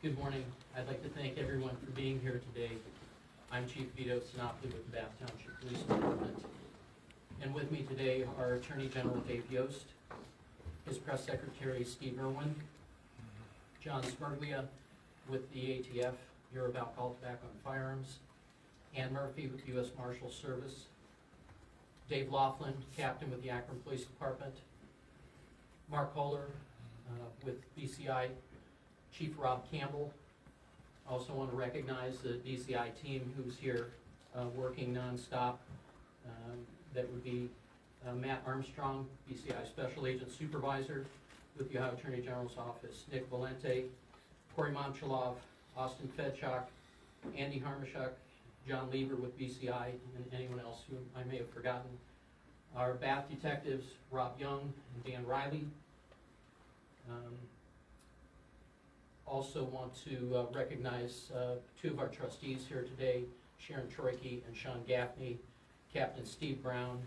Good morning. I'd like to thank everyone for being here today. I'm Chief Vito Sinopoli with the Bath Township Police Department. And with me today are Attorney General Dave Yost, his Press Secretary Steve Irwin, John Smurglia with the ATF, Bureau of Alcohol, Tobacco, and Firearms, Ann Murphy with U.S. Marshals Service, Dave Laughlin, Captain with the Akron Police Department, Mark Kohler with BCI, Chief Rob Campbell. I also want to recognize the BCI team who's here working nonstop. That would be Matt Armstrong, BCI Special Agent Supervisor with the Ohio Attorney General's Office, Nick Valente, Corey Momchalov, Austin Fedchuk, Andy Harmashuk, John Lieber with BCI, and anyone else who I may have forgotten. Our Bath detectives, Rob Young and Dan Riley. Also want to recognize two of our trustees here today, Sharon Troike and Sean Gaffney, Captain Steve Brown,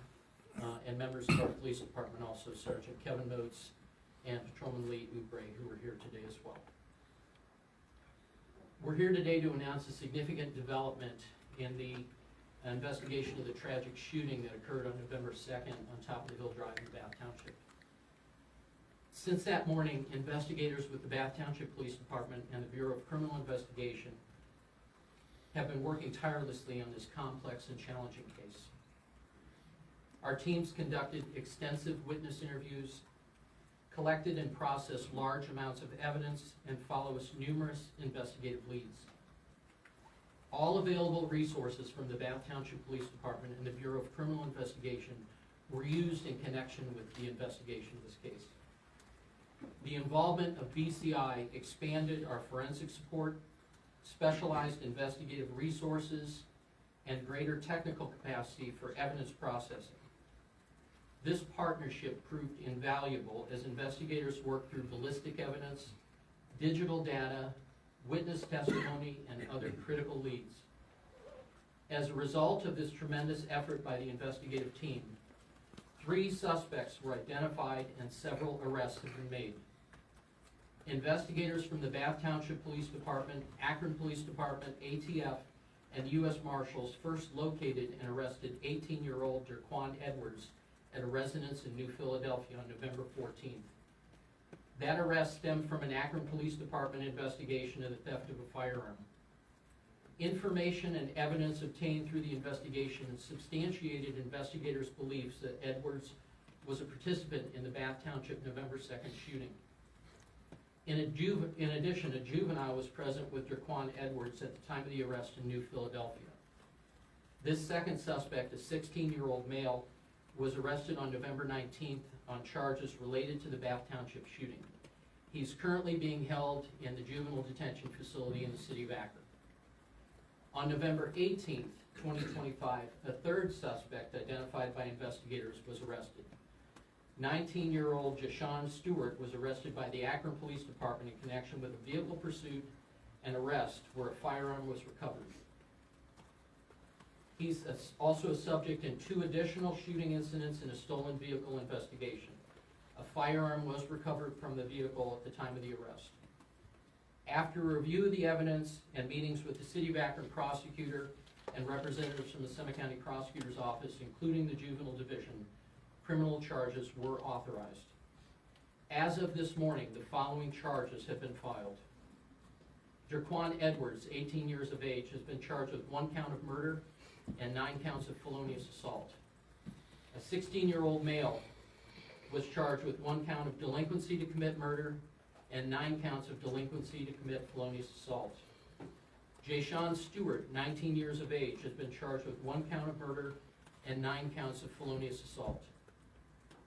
and members of our police department, also Sergeant Kevin Motes and Patrolman Lee Oubre, who are here today as well. We're here today to announce a significant development in the investigation of the tragic shooting that occurred on November 2nd on Top of the Hill Drive in Bath Township. Since that morning, investigators with the Bath Township Police Department and the Bureau of Criminal Investigation have been working tirelessly on this complex and challenging case. Our teams conducted extensive witness interviews, collected and processed large amounts of evidence, and followed numerous investigative leads. All available resources from the Bath Township Police Department and the Bureau of Criminal Investigation were used in connection with the investigation of this case. The involvement of BCI expanded our forensic support, specialized investigative resources, and greater technical capacity for evidence processing. This partnership proved invaluable as investigators worked through ballistic evidence, digital data, witness testimony, and other critical leads. As a result of this tremendous effort by the investigative team, 3 suspects were identified and several arrests have been made. Investigators from the Bath Township Police Department, Akron Police Department, ATF, and U.S. Marshals first located and arrested 18-year-old Jerquan Edwards at a residence in New Philadelphia on November 14th. That arrest stemmed from an Akron Police Department investigation of the theft of a firearm. Information and evidence obtained through the investigation substantiated investigators' beliefs that Edwards was a participant in the Bath Township November 2nd shooting. In addition, a juvenile was present with Jerquan Edwards at the time of the arrest in New Philadelphia. This second suspect, a 16-year-old male, was arrested on November 19th on charges related to the Bath Township shooting. He's currently being held in the juvenile detention facility in the city of Akron. On November 18th, 2025, a third suspect identified by investigators was arrested. 19-year-old Jashawn Stewart was arrested by the Akron Police Department in connection with a vehicle pursuit and arrest where a firearm was recovered. He's also a subject in 2 additional shooting incidents in a stolen vehicle investigation. A firearm was recovered from the vehicle at the time of the arrest. After a review of the evidence and meetings with the City of Akron prosecutor and representatives from the Summit County Prosecutor's Office, including the Juvenile Division, criminal charges were authorized. As of this morning, the following charges have been filed. Jerquan Edwards, 18 years of age, has been charged with 1 count of murder and 9 counts of felonious assault. A 16-year-old male was charged with 1 count of delinquency to commit murder and 9 counts of delinquency to commit felonious assault. Jashawn Stewart, 19 years of age, has been charged with 1 count of murder and 9 counts of felonious assault.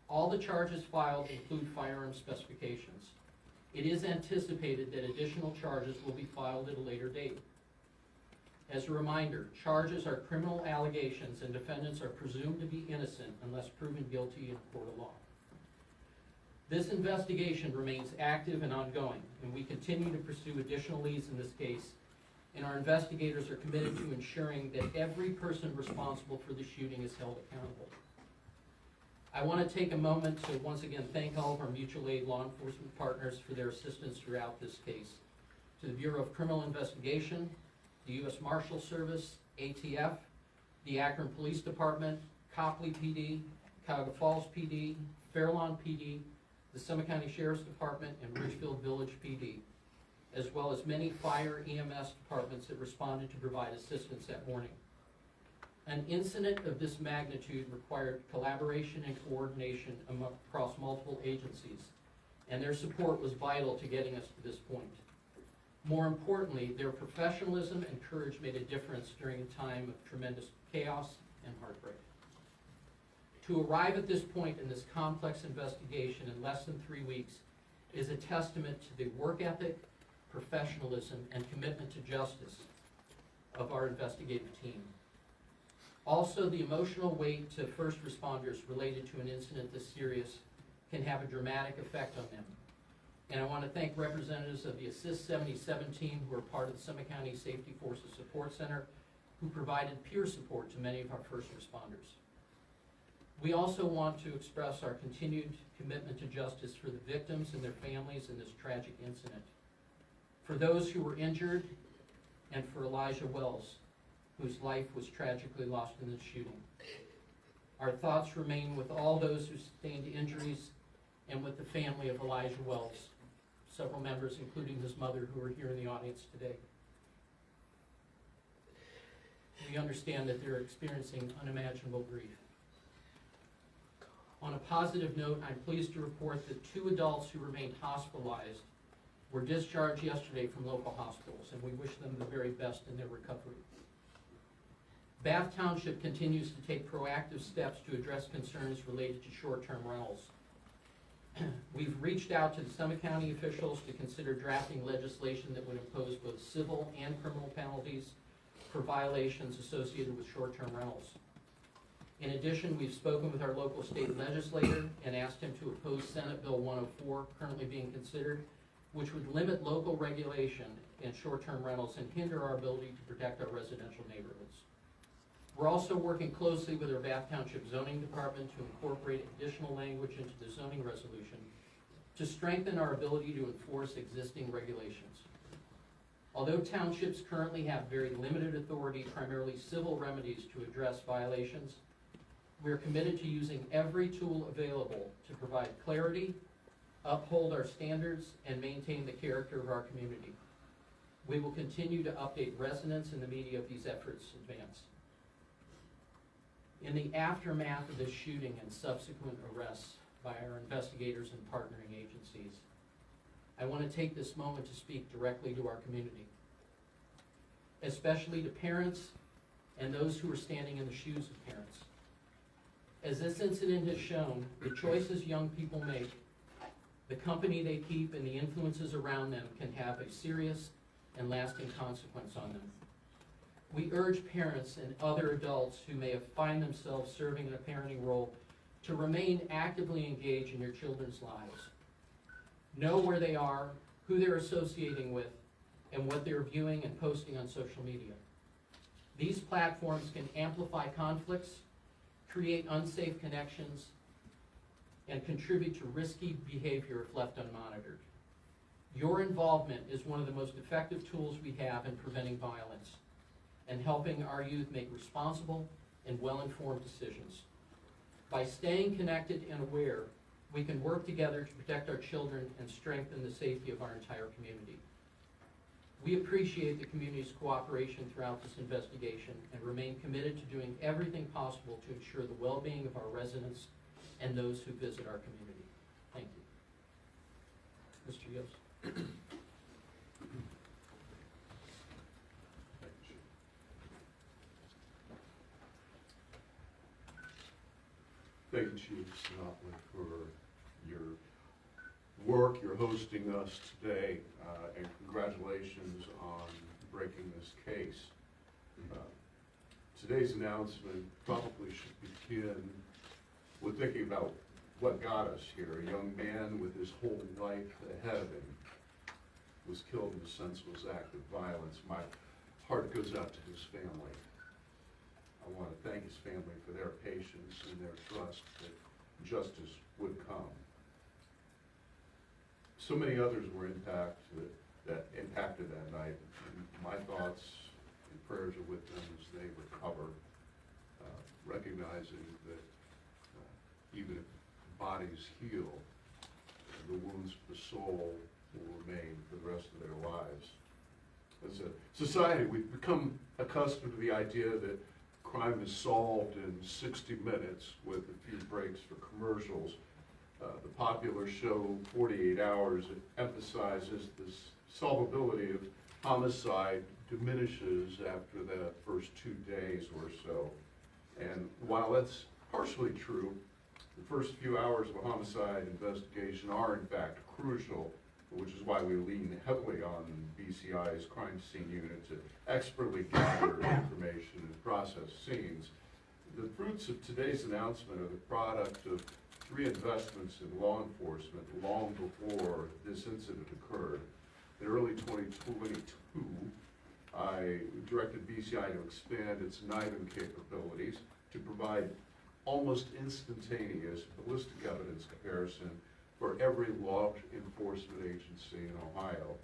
All the charges filed include firearm specifications. It is anticipated that additional charges will be filed at a later date. As a reminder, charges are criminal allegations and defendants are presumed to be innocent unless proven guilty in a court of law. This investigation remains active and ongoing, and we continue to pursue additional leads in this case, and our investigators are committed to ensuring that every person responsible for the shooting is held accountable. I want to take a moment to once again thank all of our mutual aid law enforcement partners for their assistance throughout this case. to the Bureau of Criminal Investigation, the U.S. Marshal Service, ATF, the Akron Police Department, Copley PD, Cuyahoga Falls PD, Fairlawn PD, the Summit County Sheriff's Department, and Ridgefield Village PD, as well as many fire EMS departments that responded to provide assistance that morning. An incident of this magnitude required collaboration and coordination across multiple agencies, and their support was vital to getting us to this point. More importantly, their professionalism and courage made a difference during a time of tremendous chaos and heartbreak. To arrive at this point in this complex investigation in less than 3 weeks is a testament to the work ethic, professionalism, and commitment to justice of our investigative team. Also, the emotional weight to first responders related to an incident this serious can have a dramatic effect on them. And I want to thank representatives of the Assist 77 team who are part of the Summit County Safety Forces Support Center who provided peer support to many of our first responders. We also want to express our continued commitment to justice for the victims and their families in this tragic incident, for those who were injured, and for Elijah Wells, whose life was tragically lost in this shooting. Our thoughts remain with all those who sustained injuries and with the family of Elijah Wells, several members, including his mother, who are here in the audience today. We understand that they're experiencing unimaginable grief. On a positive note, I'm pleased to report that 2 adults who remained hospitalized were discharged yesterday from local hospitals, and we wish them the very best in their recovery. Bath Township continues to take proactive steps to address concerns related to short-term rentals. We've reached out to the Summit County officials to consider drafting legislation that would impose both civil and criminal penalties for violations associated with short-term rentals. In addition, we've spoken with our local state legislator and asked him to oppose Senate Bill 104, currently being considered, which would limit local regulation in short-term rentals and hinder our ability to protect our residential neighborhoods. We're also working closely with our Bath Township Zoning Department to incorporate additional language into the zoning resolution to strengthen our ability to enforce existing regulations. Although townships currently have very limited authority, primarily civil remedies, to address violations, we are committed to using every tool available to provide clarity, uphold our standards, and maintain the character of our community. We will continue to update residents and the media of these efforts advance. In the aftermath of this shooting and subsequent arrests by our investigators and partnering agencies, I want to take this moment to speak directly to our community, especially to parents and those who are standing in the shoes of parents. As this incident has shown, the choices young people make, the company they keep, and the influences around them can have a serious and lasting consequence on them. We urge parents and other adults who may find themselves serving in a parenting role to remain actively engaged in your children's lives. Know where they are, who they're associating with, and what they're viewing and posting on social media. These platforms can amplify conflicts, create unsafe connections, and contribute to risky behavior if left unmonitored. Your involvement is one of the most effective tools we have in preventing violence and helping our youth make responsible and well-informed decisions. By staying connected and aware, we can work together to protect our children and strengthen the safety of our entire community. We appreciate the community's cooperation throughout this investigation and remain committed to doing everything possible to ensure the well-being of our residents and those who visit our community. Thank you. Mr. Yost. Thank you, Chief Sinopoli, for your work. You're hosting us today, and congratulations on breaking this case. Today's announcement probably should begin with thinking about what got us here. A young man with his whole life ahead of him was killed in a senseless act of violence. My heart goes out to his family. I want to thank his family for their patience and their trust that justice would come. So many others were impacted that impacted that night. And my thoughts and prayers are with them as they recover, recognizing that even if bodies heal, the wounds for the soul will remain for the rest of their lives. As a society, we've become accustomed to the idea that crime is solved in 60 minutes with a few breaks for commercials. The popular show 48 Hours emphasizes this solvability of homicide diminishes after the first 2 days or so. And while that's partially true, the first few hours of a homicide investigation are in fact crucial, which is why we lean heavily on BCI's crime scene unit to expertly gather information and process scenes. The fruits of today's announcement are the product of 3 investments in law enforcement long before this incident occurred. In early 2022, I directed BCI to expand its NIBIN capabilities to provide almost instantaneous ballistic evidence comparison for every law enforcement agency in Ohio.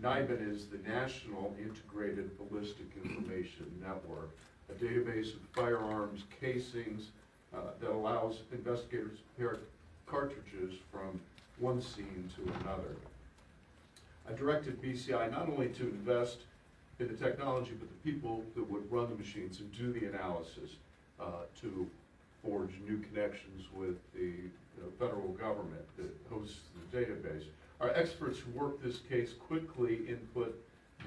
NIBIN is the National Integrated Ballistic Information Network, a database of firearms casings that allows investigators to compare cartridges from one scene to another. I directed BCI not only to invest in the technology, but the people that would run the machines and do the analysis, to forge new connections with the federal government that hosts the database. Our experts who worked this case quickly input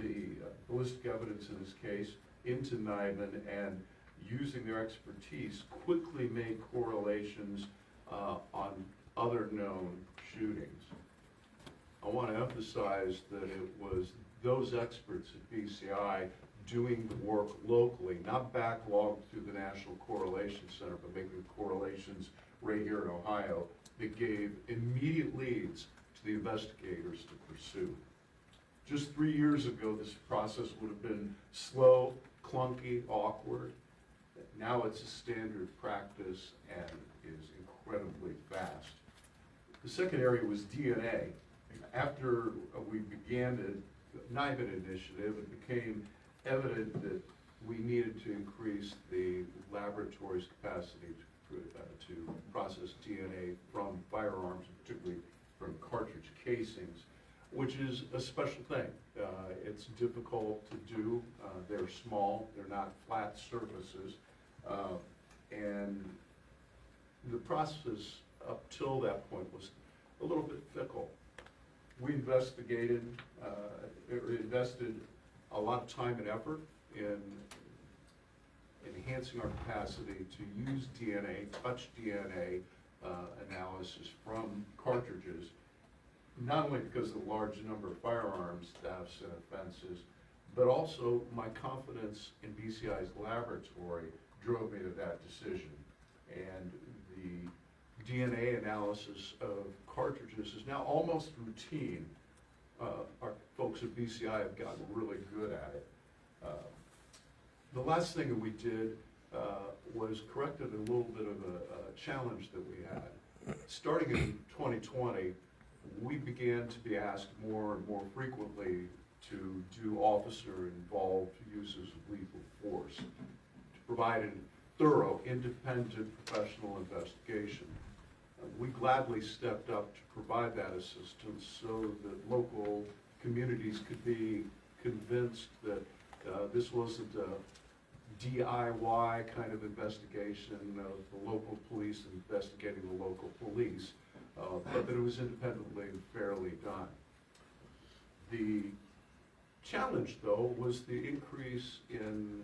the ballistic evidence in this case into NIBIN, and using their expertise quickly made correlations on other known shootings. I want to emphasize that it was those experts at BCI doing the work locally, not backlogged through the National Correlation Center, but making correlations right here in Ohio that gave immediate leads to the investigators to pursue. Just 3 years ago, this process would have been slow, clunky, awkward. Now it's a standard practice and is incredibly fast. The second area was DNA. After we began the NIBIN initiative, it became evident that we needed to increase the laboratory's capacity to process DNA from firearms, particularly from cartridge casings, which is a special thing. It's difficult to do. They're small, they're not flat surfaces, and the process up till that point was a little bit fickle. We invested a lot of time and effort in enhancing our capacity to use DNA, touch DNA analysis from cartridges, not only because of the large number of firearms, thefts, and offenses, but also my confidence in BCI's laboratory drove me to that decision. And the DNA analysis of cartridges is now almost routine. Our folks at BCI have gotten really good at it. The last thing that we did was corrected a little bit of a challenge that we had. Starting in 2020, we began to be asked more and more frequently to do officer-involved uses of lethal force, to provide a thorough, independent, professional investigation. We gladly stepped up to provide that assistance so that local communities could be convinced that this wasn't a DIY kind of investigation of the local police investigating the local police, but that it was independently and fairly done. The challenge, though, was the increase in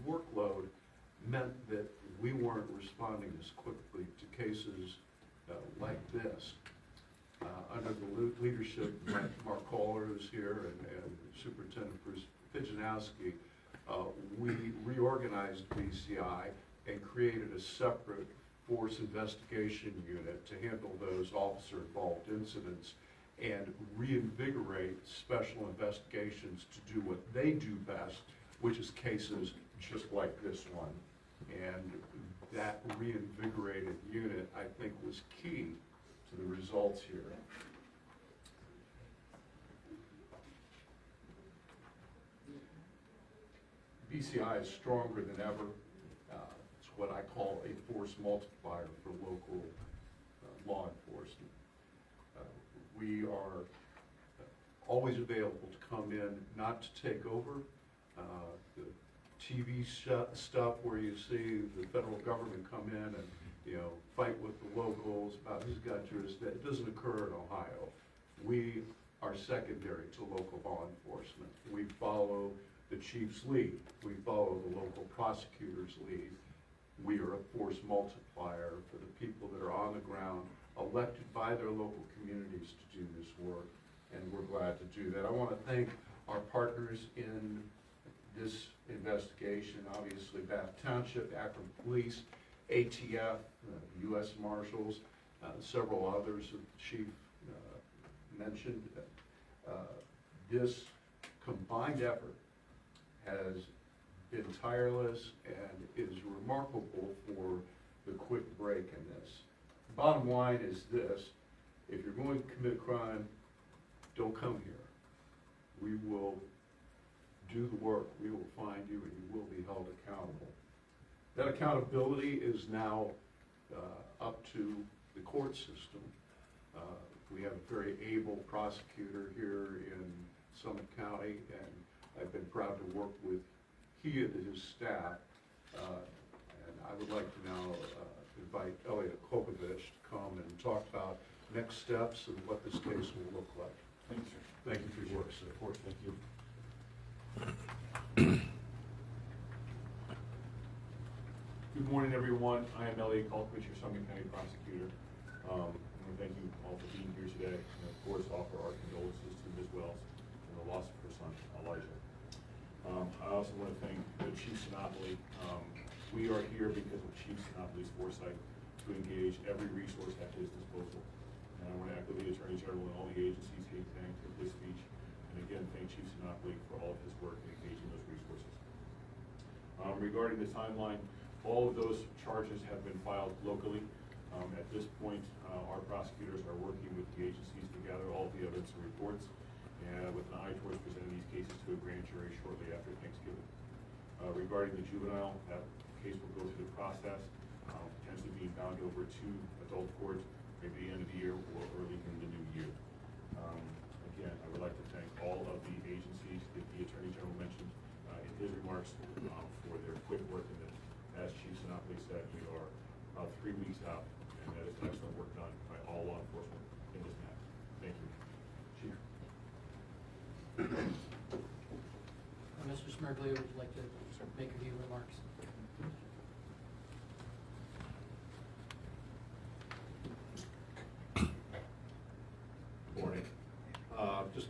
workload meant that we weren't responding as quickly to cases like this. Under the leadership of Mark Kohler, who's here, and Superintendent Bruce Pijanowski, we reorganized BCI and created a separate force investigation unit to handle those officer-involved incidents and reinvigorate special investigations to do what they do best, which is cases just like this one. And that reinvigorated unit, I think, was key to the results here. PCI is stronger than ever. It's what I call a force multiplier for local law enforcement. We are always available to come in, not to take over. The TV stuff where you see the federal government come in and, you know, fight with the locals about who's got jurisdiction, it doesn't occur in Ohio. We are secondary to local law enforcement. We follow the chief's lead. We follow the local prosecutor's lead. We are a force multiplier for the people that are on the ground, elected by their local communities to do this work, and we're glad to do that. I want to thank our partners in this investigation, obviously Bath Township, Akron Police, ATF, U.S. Marshals, several others that the chief mentioned. This combined effort has been tireless and is remarkable for the quick break in this. Bottom line is this: if you're going to commit a crime, don't come here. We will do the work, we will find you, and you will be held accountable. That accountability is now up to the court system. We have a very able prosecutor here in Summit County, and I've been proud to work with he and his staff. And I would like to now invite Elliot Klokovich to come and talk about next steps and what this case will look like. Thank you, sir. Thank you for your work, sir. Of course, thank you. Good morning, everyone. I am Elliot Kolkovich, your Summit County prosecutor. I want to thank you all for being here today, and of course offer our condolences to Ms. Wells and the loss of her son, Elijah. I also want to thank Chief Sinopoli. We are here because of Chief Sinopoli's foresight to engage every resource at his disposal. And I want to echo the Attorney General and all the agencies he thanked in his speech. And again, thank Chief Sinopoli for all of his work in engaging those resources. Regarding the timeline, all of those charges have been filed locally. At this point, our prosecutors are working with the agencies to gather all of the evidence and reports, and with an eye towards presenting these cases to a grand jury shortly after Thanksgiving. Regarding the juvenile, that case will go through the process, potentially being bound over to adult court maybe the end of the year or early in the new year. Again, I would like to thank all of the agencies that the Attorney General mentioned in his remarks for their quick work in this. As Chief Sinopoli said, we are about 3 weeks out, and that is excellent work done by all law enforcement in this matter. Thank you. Chief. Mr. Smirglio, would you like to make a few remarks? Morning. Just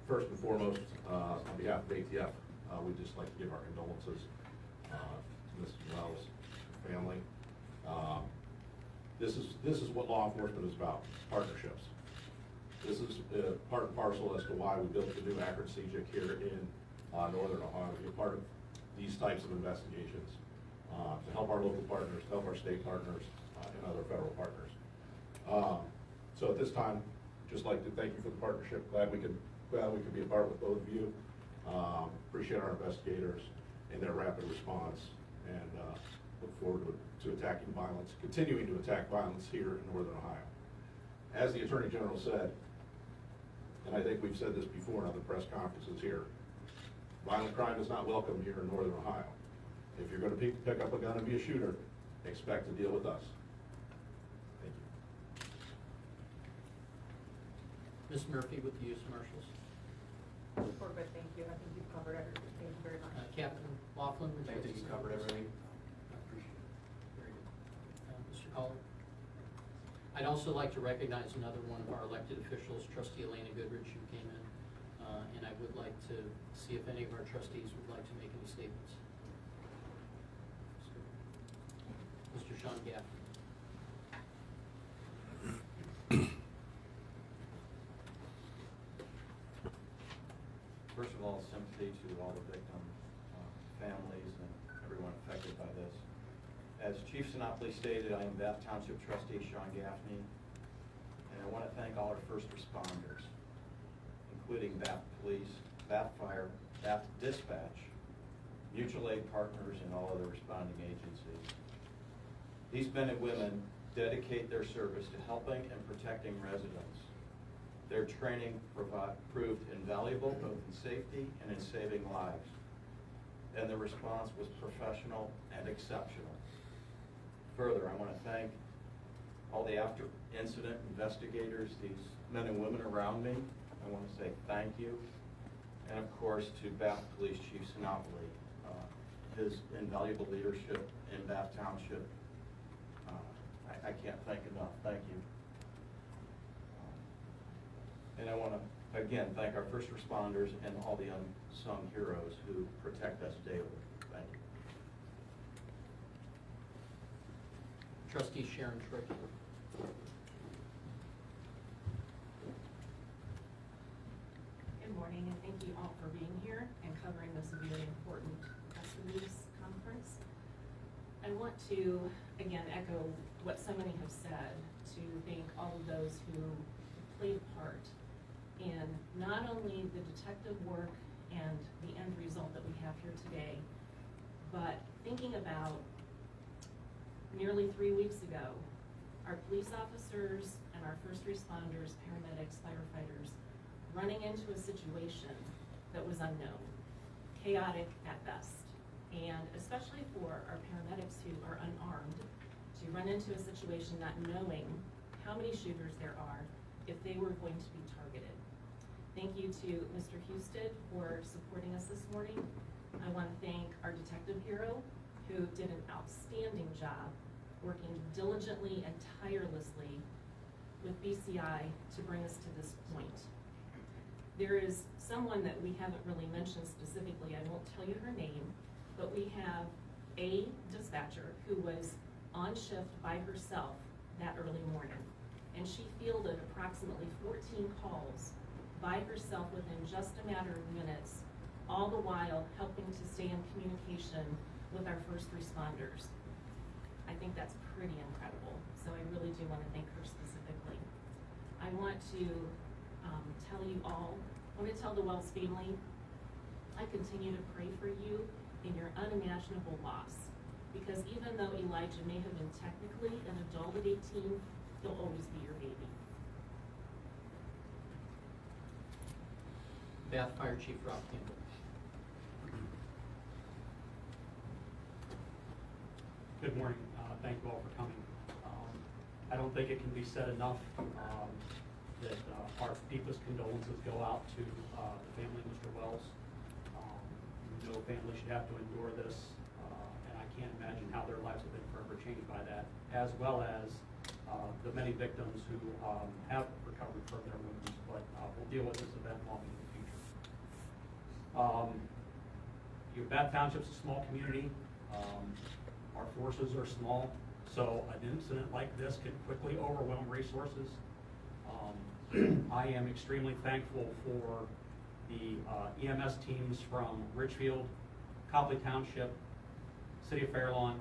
first and foremost, on behalf of ATF, we'd just like to give our condolences to Mrs. Wells' family. This is what law enforcement is about, partnerships. This is part and parcel as to why we built the new Akron CJIC here in Northern Ohio, to be a part of these types of investigations, to help our local partners, to help our state partners, and other federal partners. So at this time, just like to thank you for the partnership. Glad we could be a part with both of you. Appreciate our investigators and their rapid response, and look forward to attacking violence, continuing to attack violence here in Northern Ohio. As the Attorney General said, and I think we've said this before in other press conferences here, violent crime is not welcome here in Northern Ohio. If you're going to pick up a gun and be a shooter, expect to deal with us. Thank you. Ms. Murphy with the U.S. Marshals. We're good, thank you. I think you've covered everything. Thank you very much. Captain Laughlin, would you I like think to you say covered something? everything. I appreciate it. Very good. Mr. Caller? I'd also like to recognize another one of our elected officials, Trustee Elena Goodrich, who came in, and I would like to see if any of our trustees would like to make any statements. Mr. Sean Gaffney. First of all, sympathy to all the victims, families, and everyone affected by this. As Chief Sinopoli stated, I am Bath Township Trustee Sean Gaffney, and I want to thank all our first responders, including Bath Police, Bath Fire, Bath Dispatch, mutual aid partners, and all other responding agencies. These men and women dedicate their service to helping and protecting residents. Their training proved invaluable both in safety and in saving lives, and the response was professional and exceptional. Further, I want to thank all the after-incident investigators, these men and women around me. I want to say thank you. And of course, to Bath Police Chief Sinopoli, his invaluable leadership in Bath Township. I can't thank enough. Thank you. And I want to, again, thank our first responders and all the unsung heroes who protect us daily. Thank you. Trustee Sharon Trick. Good morning, and thank you all for being here and covering this very important press release conference. I want to, again, echo what so many have said, to thank all of those who played a part in not only the detective work and the end result that we have here today, but thinking about nearly 3 weeks ago, our police officers and our first responders, paramedics, firefighters, running into a situation that was unknown, chaotic at best. And especially for our paramedics who are unarmed, to run into a situation not knowing how many shooters there are, if they were going to be targeted. Thank you to Mr. Husted for supporting us this morning. I want to thank our detective hero, who did an outstanding job working diligently and tirelessly with BCI to bring us to this point. There is someone that we haven't really mentioned specifically. I won't tell you her name, but we have a dispatcher who was on shift by herself that early morning. And she fielded approximately 14 calls by herself within just a matter of minutes, all the while helping to stay in communication with our first responders. I think that's pretty incredible. So I really do want to thank her specifically. I want to tell you all, I want to tell the Wells family, I continue to pray for you in your unimaginable loss. Because even though Elijah may have been technically an adult at 18, he'll always be your baby. Bath Fire Chief Rob Campbell. Good morning. Thank you all for coming. I don't think it can be said enough that our deepest condolences go out to the family of Mr. Wells. No family should have to endure this, and I can't imagine how their lives have been forever changed by that, as well as the many victims who have recovered from their wounds, but will deal with this event long in the future. Bath Township's a small community. Our forces are small, so an incident like this can quickly overwhelm resources. I am extremely thankful for the EMS teams from Richfield, Copley Township, City of Fairlawn,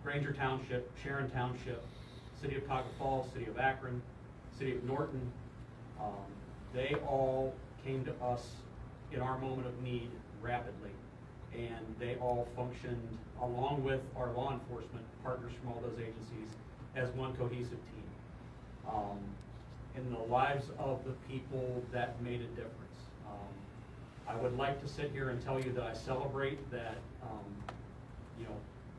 Granger Township, Sharon Township, City of Cuyahoga Falls, City of Akron, City of Norton. They all came to us in our moment of need rapidly, and they all functioned along with our law enforcement partners from all those agencies as one cohesive team in the lives of the people that made a difference. I would like to sit here and tell you that I celebrate that,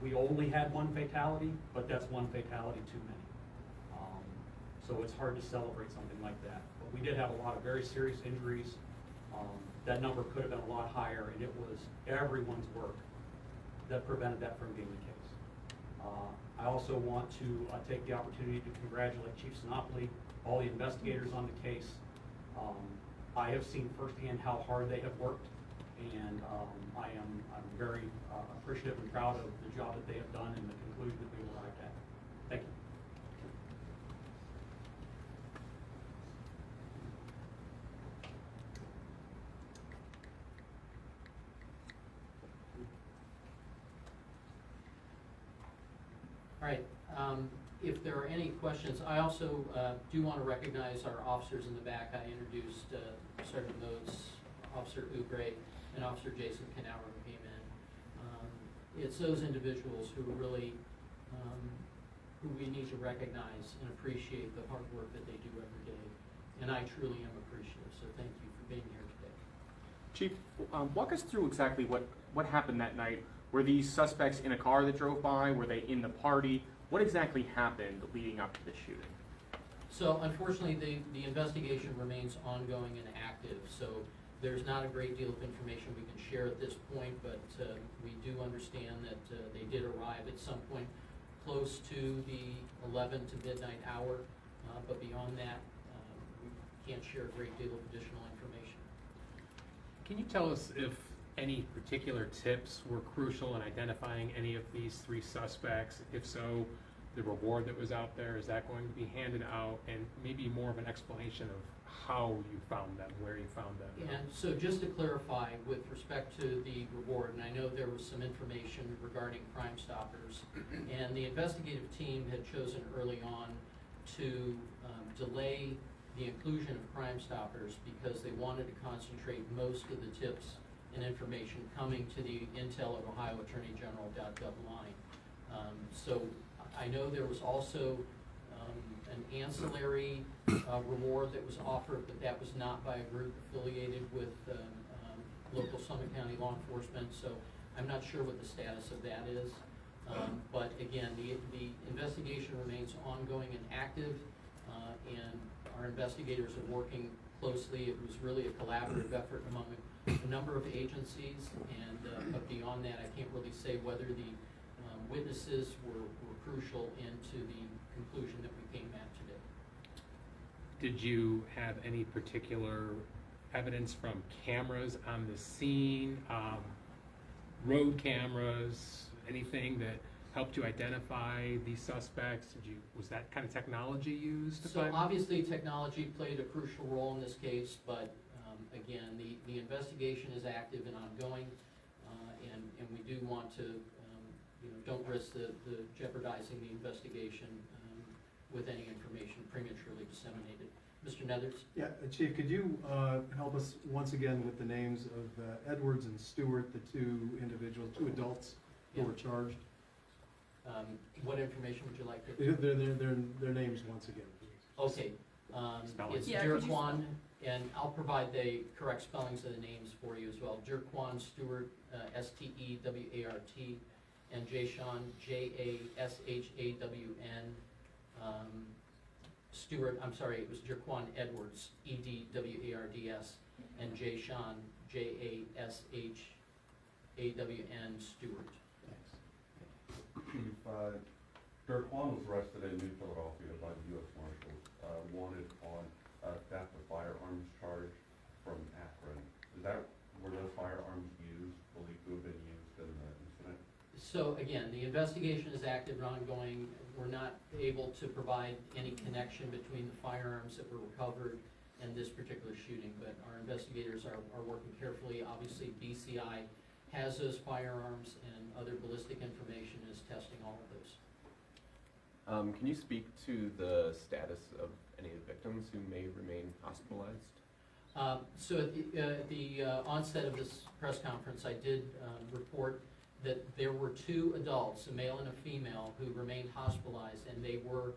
we only had one fatality, but that's one fatality too many. So it's hard to celebrate something like that. But we did have a lot of very serious injuries. That number could have been a lot higher, and it was everyone's work that prevented that from being the case. I also want to take the opportunity to congratulate Chief Sinopoli, all the investigators on the case. I have seen firsthand how hard they have worked, and I'm very appreciative and proud of the job that they have done and the conclusion that we arrived at. Thank you. All right, if there are any questions, I also do want to recognize our officers in the back. I introduced Sergeant Modes, Officer Ugrate, and Officer Jason Knauer, who came in it's those individuals who really, who we need to recognize and appreciate the hard work that they do every day. And I truly am appreciative, so thank you for being here today. Chief, walk us through exactly what happened that night. Were these suspects in a car that drove by? Were they in the party? What exactly happened leading up to the shooting? So unfortunately, the investigation remains ongoing and active, so there's not a great deal of information we can share at this point, but we do understand that they did arrive at some point close to the 11 to midnight hour, but beyond that, we can't share a great deal of additional information. Can you tell us if any particular tips were crucial in identifying any of these three suspects? If so, the reward that was out there, is that going to be handed out? And maybe more of an explanation of how you found them, where you found them. And so just to clarify, with respect to the reward, and I know there was some information regarding Crime Stoppers, and the investigative team had chosen early on to delay the inclusion of Crime Stoppers because they wanted to concentrate most of the tips and information coming to the Intel at Ohio Attorney General.gov line. So I know there was also an ancillary reward that was offered, but that was not by a group affiliated with local Summit County law enforcement, so I'm not sure what the status of that is. But again, the investigation remains ongoing and active, and our investigators are working closely. It was really a collaborative effort among a number of agencies, and but beyond that, I can't really say whether the witnesses were crucial into the conclusion that we came at today. Did you have any particular evidence from cameras on the scene, road cameras, anything that helped you identify these suspects? Was that kind of technology used to So find? obviously, technology played a crucial role in this case, but again, the investigation is active and ongoing, and we do want to, don't risk the jeopardizing the investigation with any information prematurely disseminated. Mr. Nethers? Yeah, Chief, could you help us once again with the names of Edwards and Stewart, the two individuals, two adults who Yeah. were charged? What information would you like to? Their names once again, please. Okay, Spelling. it's Yeah, could you Jerquan, and I'll provide the correct spellings of the names for you as well. Jerquan Stewart, Stewart, and Jashawn, Jashawn. Stewart, I'm sorry, it was Jerquan Edwards, Edwards, and Jashawn, Jashawn Stewart. Chief, Dirkwan was arrested in New Philadelphia by the U.S. Marshals, wanted on theft of firearms charge from Akron. Were those firearms used, believed to have been used in the incident? So again, the investigation is active and ongoing. We're not able to provide any connection between the firearms that were recovered and this particular shooting, but our investigators are working carefully. Obviously, BCI has those firearms, and other ballistic information is testing all of those. Can you speak to the status of any of the victims who may remain hospitalized? So at the onset of this press conference, I did report that there were two adults, a male and a female, who remained hospitalized, and they were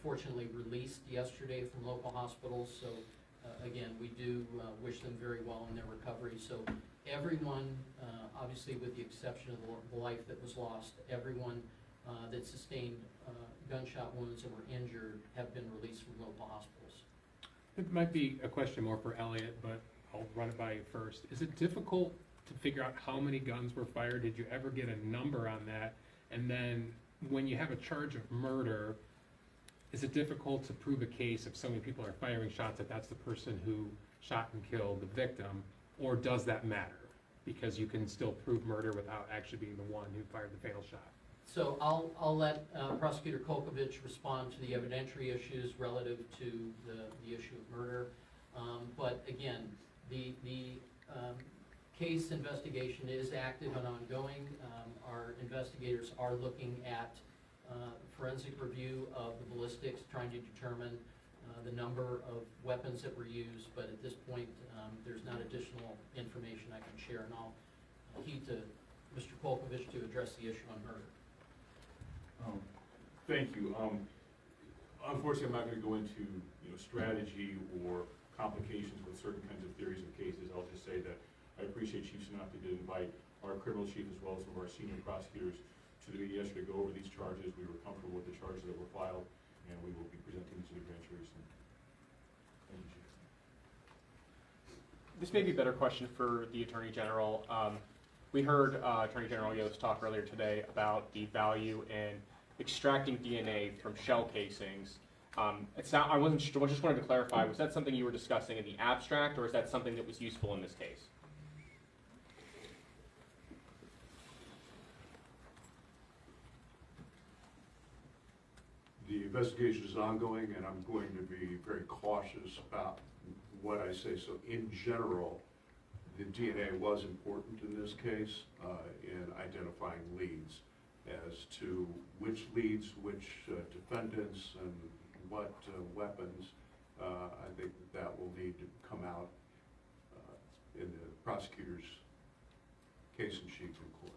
fortunately released yesterday from local hospitals. So again, we do wish them very well in their recovery. So everyone, obviously with the exception of the life that was lost, everyone that sustained gunshot wounds and were injured have been released from local hospitals. It might be a question more for Elliot, but I'll run it by you first. Is it difficult to figure out how many guns were fired? Did you ever get a number on that? And then when you have a charge of murder, is it difficult to prove a case if so many people are firing shots that that's the person who shot and killed the victim? Or does that matter? Because you can still prove murder without actually being the one who fired the fatal shot. So I'll let Prosecutor Kolkovich respond to the evidentiary issues relative to the issue of murder. But again, the case investigation is active and ongoing. Our investigators are looking at forensic review of the ballistics, trying to determine the number of weapons that were used, but at this point, there's not additional information I can share, and I'll heed to Mr. Polkovich to address the issue on murder. Thank you. Unfortunately, I'm not gonna go into, strategy or complications with certain kinds of theories of cases. I'll just say that I appreciate Chief Sinopoli to invite our criminal chief as well as some of our senior prosecutors to the meeting yesterday to go over these charges. We were comfortable with the charges that were filed, and we will be presenting these to the grand jury soon. Thank you, Chief. This may be a better question for the Attorney General. We heard Attorney General Yost talk earlier today about the value in extracting DNA from shell casings. I wasn't sure, I just wanted to clarify, was that something you were discussing in the abstract, or is that something that was useful in this case? The investigation is ongoing, and I'm going to be very cautious about what I say. So in general, the DNA was important in this case in identifying leads as to which leads, which defendants, and what weapons. I think that will need to come out in the prosecutor's case in chief in court.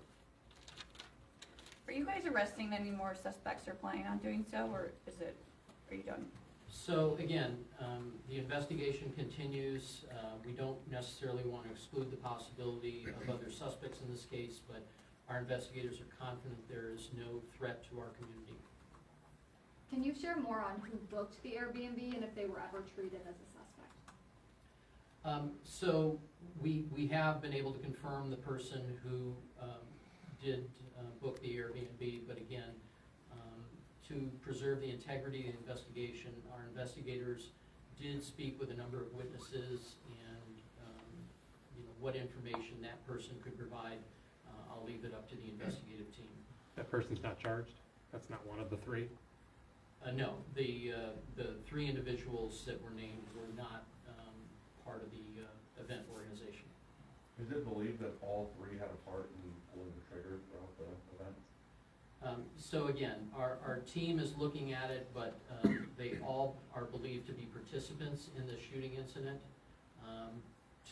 Are you guys arresting any more suspects or planning on doing so, or are you done? So again, the investigation continues. We don't necessarily want to exclude the possibility of other suspects in this case, but our investigators are confident there is no threat to our community. Can you share more on who booked the Airbnb and if they were ever treated as a suspect? So we have been able to confirm the person who did book the Airbnb, but again, to preserve the integrity of the investigation, our investigators did speak with a number of witnesses, and what information that person could provide, I'll leave it up to the investigative team. That person's not charged? That's not one of the three? No, the three individuals that were named were not part of the event organization. Is it believed that all three had a part in pulling the trigger throughout the event? So again, our team is looking at it, but they all are believed to be participants in the shooting incident.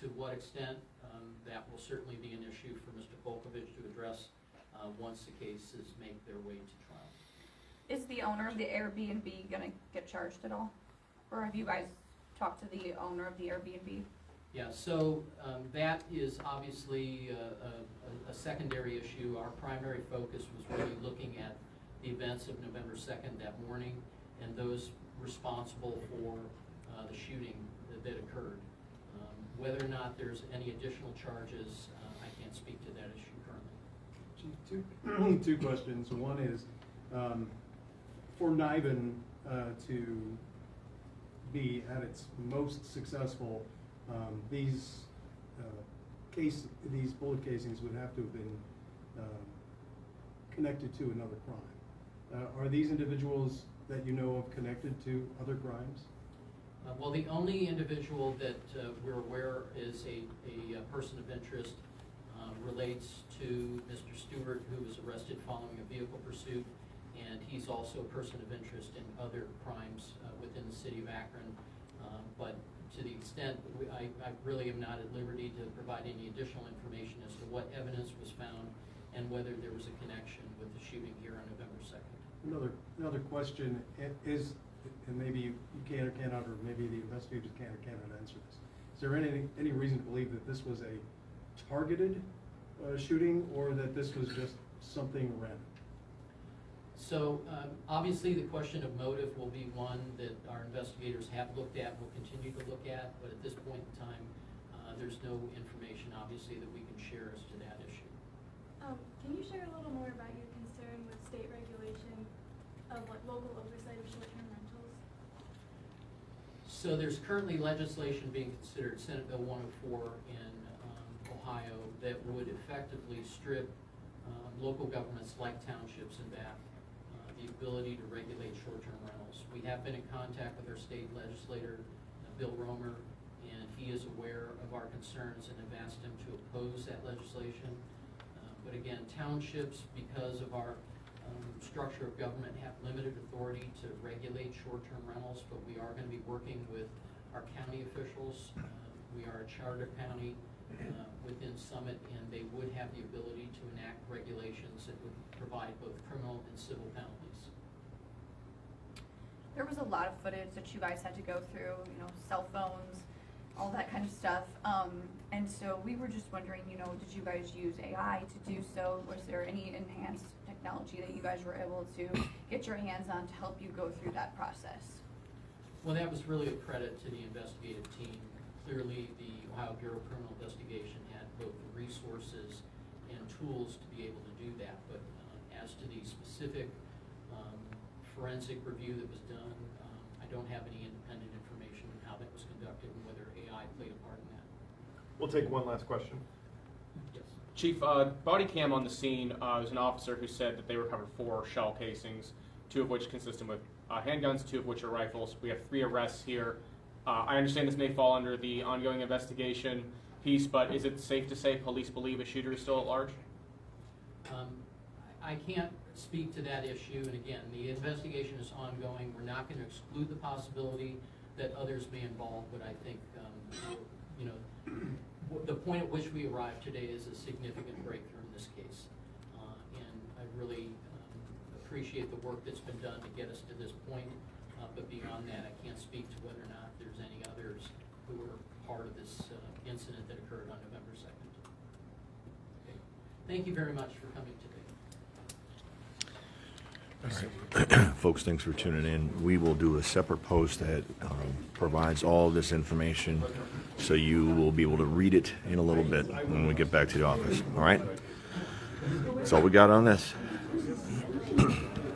To what extent, that will certainly be an issue for Mr. Polkovich to address once the cases make their way to trial. Is the owner of the Airbnb gonna get charged at all? Or have you guys talked to the owner of the Airbnb? Yeah, so that is obviously a secondary issue. Our primary focus was really looking at the events of November 2nd that morning and those responsible for the shooting that occurred. Whether or not there's any additional charges, I can't speak to that issue currently. Chief, two questions. One is, for NIBIN to be at its most successful, these bullet casings would have to have been connected to another crime. Are these individuals that you know of connected to other crimes? Well, the only individual that we're aware is a person of interest relates to Mr. Stewart, who was arrested following a vehicle pursuit, and he's also a person of interest in other crimes within the city of Akron. But to the extent, I really am not at liberty to provide any additional information as to what evidence was found and whether there was a connection with the shooting here on November 2nd. Another question is, and maybe you can or cannot, or maybe the investigators can or cannot answer this. Is there any reason to believe that this was a targeted shooting, or that this was just something random? So obviously the question of motive will be one that our investigators have looked at, will continue to look at, but at this point in time, there's no information obviously that we can share as to that issue. Can you share a little more about your concern with state regulation of local oversight of short-term rentals? So there's currently legislation being considered, Senate Bill 104 in Ohio, that would effectively strip local governments like townships and Bath the ability to regulate short-term rentals. We have been in contact with our state legislator, Bill Romer, and he is aware of our concerns and have asked him to oppose that legislation. But again, townships, because of our structure of government, have limited authority to regulate short-term rentals, but we are going to be working with our county officials. We are a charter county, within Summit, and they would have the ability to enact regulations that would provide both criminal and civil penalties. There was a lot of footage that you guys had to go through, you know, cell phones, all that kind of stuff. And so we were just wondering, you know, did you guys use AI to do so? Was there any enhanced technology that you guys were able to get your hands on to help you go through that process? Well, that was really a credit to the investigative team. Clearly, the Ohio Bureau of Criminal Investigation had both the resources and tools to be able to do that. But as to the specific forensic review that was done, I don't have any independent information on how that was conducted and whether AI played a part in that. We'll take one last question. Yes. Chief, body cam on the scene was an officer who said that they recovered 4 shell casings, 2 of which consisted with handguns, 2 of which are rifles. We have 3 arrests here. I understand this may fall under the ongoing investigation piece, but is it safe to say police believe a shooter is still at large? I can't speak to that issue, and again, the investigation is ongoing. We're not going to exclude the possibility that others may involve, but I think, you know, the point at which we arrived today is a significant breakthrough in this case. And I really appreciate the work that's been done to get us to this point, but beyond that, I can't speak to whether or not there's any others who were part of this incident that occurred on November 2nd. Okay. Thank you very much for coming today. Folks, thanks for tuning in. We will do a separate post that provides all this information, so you will be able to read it in a little bit when we get back to the office. All right? That's all we got on this.